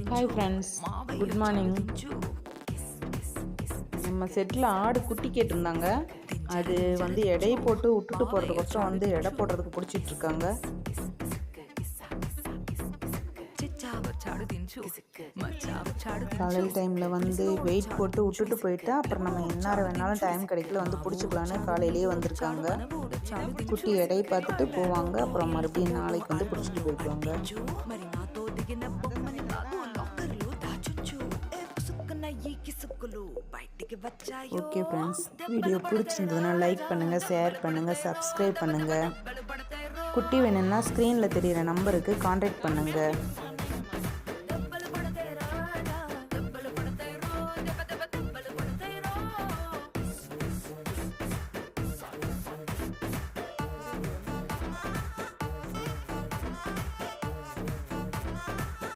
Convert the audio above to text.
Hi friends, good morning. நம்ம settle ஆடு குட்டி கேட்டிருந்தாங்க. அது எடை போட்டு விட்டுட்டு போகிறதுக்கோசரம் எடை போடுறதுக்கு பிடிச்சிட்ருக்காங்க. காலையில் டைமில் வெயிட் போட்டு விட்டுட்டு போயிட்டா அப்புறம் நம்ம என்ன வேணாலும் டைம் கிடைக்கல பிடிச்சிக்கலான்னு காலையிலேயே வந்திருக்காங்க. குட்டி எடை பார்த்துட்டு போவாங்க. அப்புறம் மறுபடியும் நாளைக்கு பிடிச்சிட்டு போயிடுவாங்க. ஓகே ஃப்ரெண்ட்ஸ், வீடியோ பிடிச்சிருந்ததுன்னா லைக் பண்ணுங்கள், ஷேர் பண்ணுங்கள், சப்ஸ்கிரைப் பண்ணுங்கள். குட்டி வேணும்னா ஸ்க்ரீனில் தெரிகிற நம்பருக்கு கான்டாக்ட் பண்ணுங்கள்.